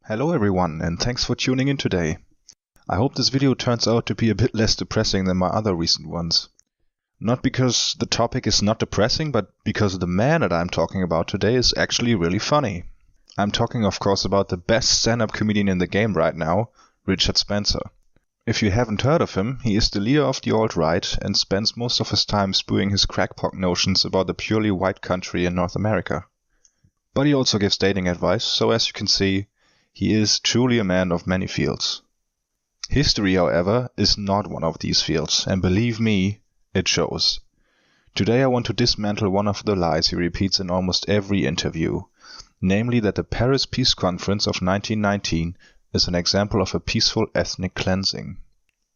Hello everyone, and thanks for tuning in today. I hope this video turns out to be a bit less depressing than my other recent ones. Not because the topic is not depressing, but because the man that I'm talking about today is actually really funny. I'm talking of course about the best stand-up comedian in the game right now, Richard Spencer. If you haven't heard of him, he is the leader of the alt-right and spends most of his time spewing his crackpot notions about the purely white country in North America. But he also gives dating advice, so as you can see, he is truly a man of many fields. History, however, is not one of these fields, and believe me, it shows. Today I want to dismantle one of the lies he repeats in almost every interview, namely that the Paris Peace Conference of 1919 is an example of a peaceful ethnic cleansing.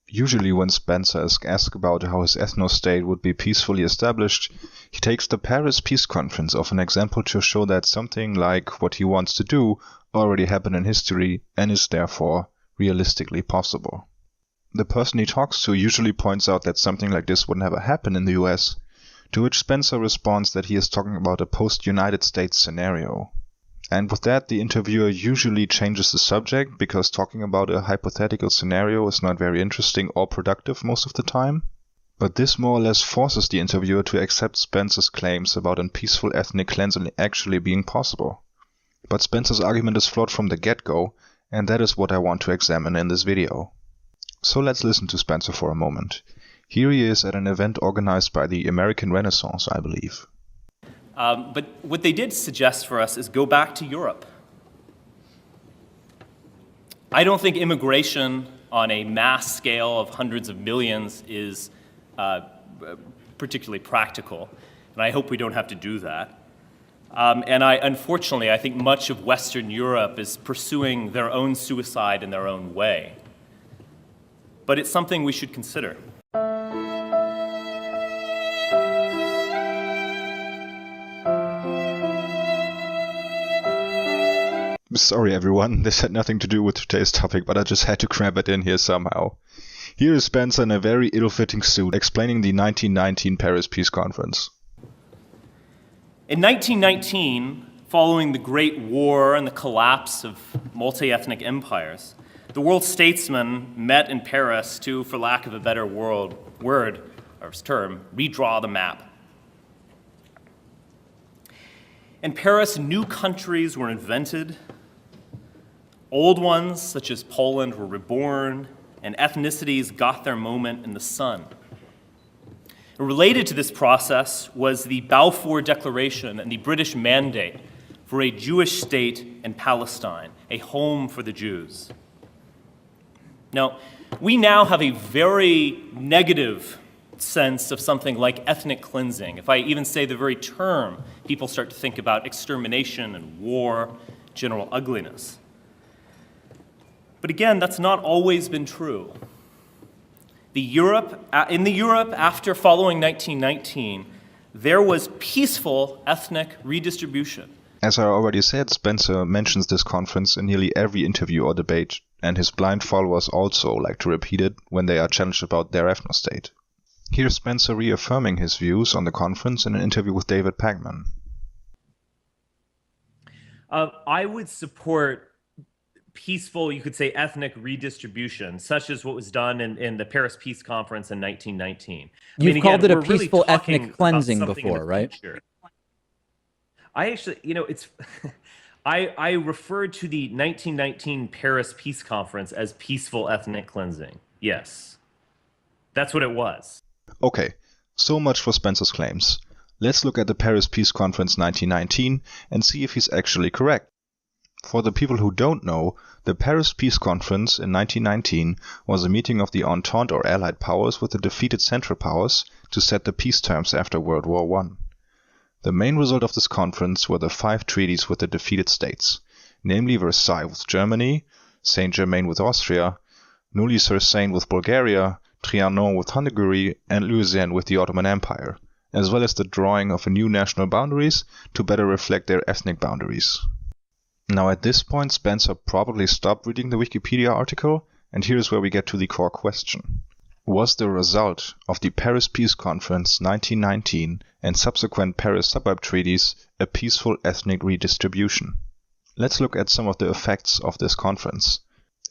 Usually when Spencer is asked about how his ethno-state would be peacefully established, he takes the Paris Peace Conference as an example to show that something like what he wants to do already happened in history and is therefore realistically possible. The person he talks to usually points out that something like this would never happen in the US, to which Spencer responds that he is talking about a post-United States scenario. And with that, the interviewer usually changes the subject because talking about a hypothetical scenario is not very interesting or productive most of the time. But this more or less forces the interviewer to accept Spencer's claims about a peaceful ethnic cleansing actually being possible. But Spencer's argument is flawed from the get-go, and that is what I want to examine in this video. So let's listen to Spencer for a moment. Here he is at an event organized by the American Renaissance, I believe. But what they did suggest for us is go back to Europe. I don't think immigration on a mass scale of hundreds of millions is particularly practical, and I hope we don't have to do that. Unfortunately, I think much of Western Europe is pursuing their own suicide in their own way. But it's something we should consider. Sorry everyone, this had nothing to do with today's topic, but I just had to cram it in here somehow. Here is Spencer in a very ill-fitting suit explaining the 1919 Paris Peace Conference. In 1919, following the Great War and the collapse of multi-ethnic empires, the world statesmen met in Paris to, for lack of a better term, redraw the map. In Paris, new countries were invented. Old ones, such as Poland, were reborn, and ethnicities got their moment in the sun. Related to this process was the Balfour Declaration and the British mandate for a Jewish state in Palestine, a home for the Jews. Now, we now have a very negative sense of something like ethnic cleansing. If I even say the very term, people start to think about extermination and war, general ugliness. But again, that's not always been true. In the Europe after following 1919, there was peaceful ethnic redistribution. As I already said, Spencer mentions this conference in nearly every interview or debate, and his blind followers also like to repeat it when they are challenged about their ethno-state. Here's Spencer reaffirming his views on the conference in an interview with David Pagman. I would support peaceful, you could say, ethnic redistribution, such as what was done in the Paris Peace Conference in 1919. You've called it a peaceful ethnic cleansing before, right? I actually, it's... I referred to the 1919 Paris Peace Conference as peaceful ethnic cleansing. Yes. That's what it was. Okay, so much for Spencer's claims. Let's look at the Paris Peace Conference 1919 and see if he's actually correct. For the people who don't know, the Paris Peace Conference in 1919 was a meeting of the Entente or Allied powers with the defeated Central Powers to set the peace terms after World War I. The main result of this conference were the 5 treaties with the defeated states, namely Versailles with Germany, Saint-Germain with Austria, Neuilly-sur-Seine with Bulgaria, Trianon with Hungary, and Lausanne with the Ottoman Empire, as well as the drawing of new national boundaries to better reflect their ethnic boundaries. Now at this point Spencer probably stopped reading the Wikipedia article, and here's where we get to the core question. Was the result of the Paris Peace Conference 1919 and subsequent Paris suburb treaties a peaceful ethnic redistribution? Let's look at some of the effects of this conference.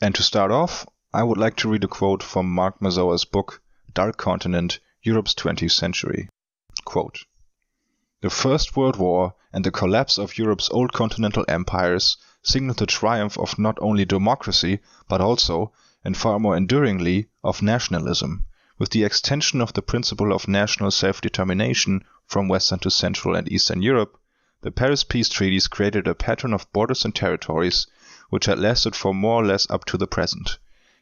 And to start off, I would like to read a quote from Mark Mazower's book, Dark Continent, Europe's 20th Century. Quote, "The First World War and the collapse of Europe's old continental empires signaled the triumph of not only democracy, but also, and far more enduringly, of nationalism, with the extension of the principle of national self-determination from Western to Central and Eastern Europe. The Paris Peace Treaties created a pattern of borders and territories which had lasted for more or less up to the present.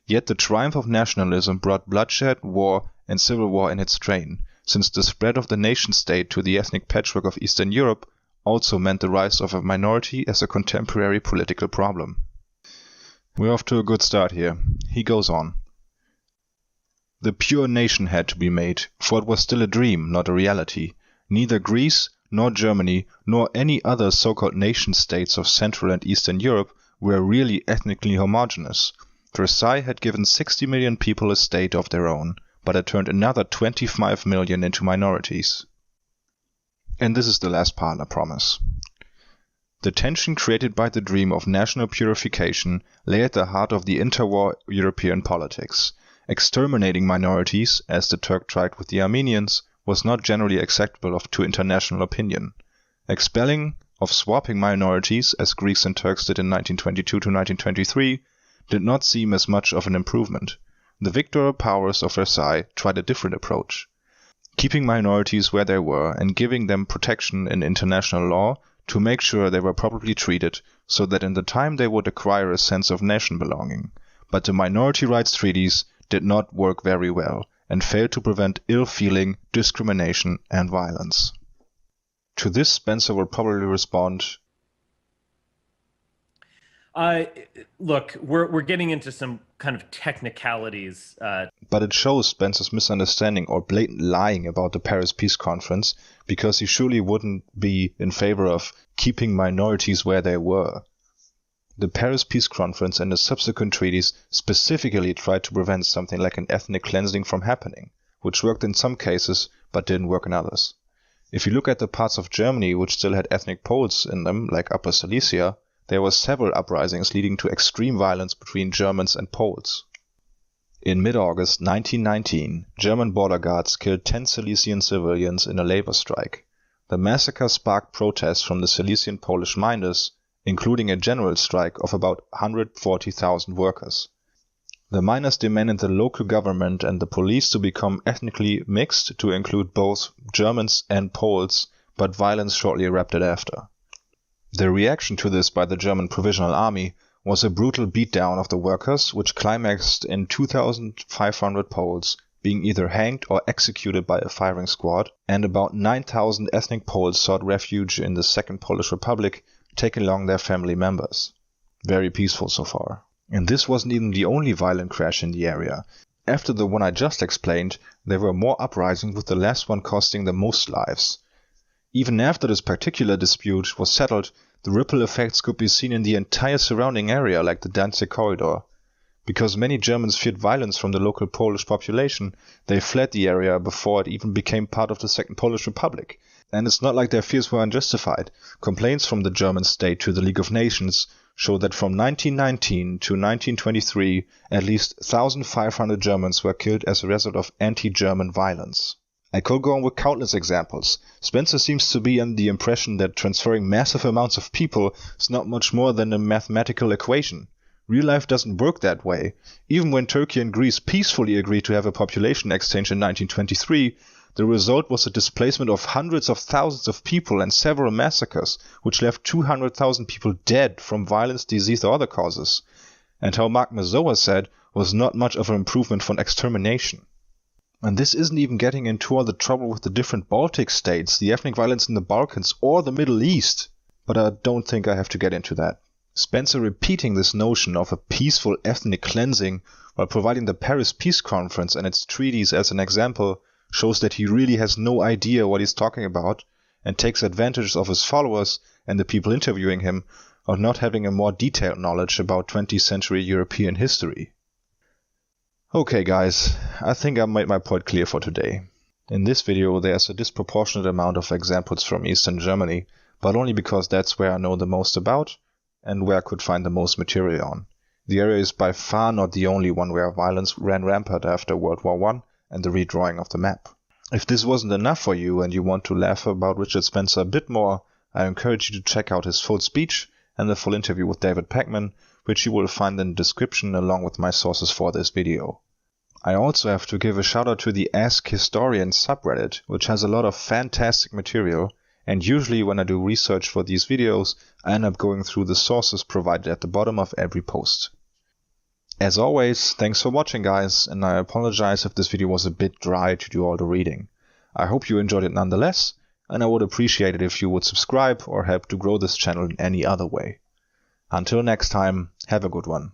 Yet the triumph of nationalism brought bloodshed, war, and civil war in its train, since the spread of the nation-state to the ethnic patchwork of Eastern Europe also meant the rise of a minority as a contemporary political problem." We're off to a good start here. He goes on. "The pure nation had to be made, for it was still a dream, not a reality. Neither Greece, nor Germany, nor any other so-called nation-states of Central and Eastern Europe were really ethnically homogeneous. Versailles had given 60 million people a state of their own, but it turned another 25 million into minorities." And this is the last part, I promise. "The tension created by the dream of national purification lay at the heart of the interwar European politics. Exterminating minorities, as the Turk tried with the Armenians, was not generally acceptable to international opinion. Expelling or swapping minorities, as Greeks and Turks did in 1922 to 1923, did not seem as much of an improvement. The victor powers of Versailles tried a different approach, keeping minorities where they were and giving them protection in international law to make sure they were properly treated so that in the time they would acquire a sense of nation belonging. But the minority rights treaties did not work very well and failed to prevent ill-feeling, discrimination, and violence." To this, Spencer will probably respond, Look, we're getting into some kind of technicalities. But it shows Spencer's misunderstanding or blatant lying about the Paris Peace Conference, because he surely wouldn't be in favor of keeping minorities where they were. The Paris Peace Conference and the subsequent treaties specifically tried to prevent something like an ethnic cleansing from happening, which worked in some cases but didn't work in others. If you look at the parts of Germany which still had ethnic Poles in them, like Upper Silesia, there were several uprisings leading to extreme violence between Germans and Poles. In mid-August 1919, German border guards killed 10 Silesian civilians in a labor strike. The massacre sparked protests from the Silesian Polish miners, including a general strike of about 140,000 workers. The miners demanded the local government and the police to become ethnically mixed to include both Germans and Poles, but violence shortly erupted after. The reaction to this by the German Provisional Army was a brutal beatdown of the workers, which climaxed in 2,500 Poles being either hanged or executed by a firing squad, and about 9,000 ethnic Poles sought refuge in the Second Polish Republic, taking along their family members. Very peaceful so far. And this wasn't even the only violent crash in the area. After the one I just explained, there were more uprisings, with the last one costing the most lives. Even after this particular dispute was settled, the ripple effects could be seen in the entire surrounding area, like the Danzig corridor. Because many Germans feared violence from the local Polish population, they fled the area before it even became part of the Second Polish Republic. And it's not like their fears were unjustified. Complaints from the German state to the League of Nations show that from 1919 to 1923, at least 1,500 Germans were killed as a result of anti-German violence. I could go on with countless examples. Spencer seems to be under the impression that transferring massive amounts of people is not much more than a mathematical equation. Real life doesn't work that way. Even when Turkey and Greece peacefully agreed to have a population exchange in 1923, the result was a displacement of hundreds of thousands of people and several massacres, which left 200,000 people dead from violence, disease, or other causes. And how Mark Mazower said, was not much of an improvement from extermination. And this isn't even getting into all the trouble with the different Baltic states, the ethnic violence in the Balkans, or the Middle East. But I don't think I have to get into that. Spencer repeating this notion of a peaceful ethnic cleansing while providing the Paris Peace Conference and its treaties as an example shows that he really has no idea what he's talking about and takes advantage of his followers and the people interviewing him of not having a more detailed knowledge about 20th century European history. Okay guys, I think I made my point clear for today. In this video there's a disproportionate amount of examples from Eastern Germany, but only because that's where I know the most about, and where I could find the most material on. The area is by far not the only one where violence ran rampant after World War I and the redrawing of the map. If this wasn't enough for you and you want to laugh about Richard Spencer a bit more, I encourage you to check out his full speech and the full interview with David Pacman, which you will find in the description along with my sources for this video. I also have to give a shout out to the Ask Historians subreddit, which has a lot of fantastic material, and usually when I do research for these videos, I end up going through the sources provided at the bottom of every post. As always, thanks for watching guys, and I apologize if this video was a bit dry to do all the reading. I hope you enjoyed it nonetheless, and I would appreciate it if you would subscribe or help to grow this channel in any other way. Until next time, have a good one.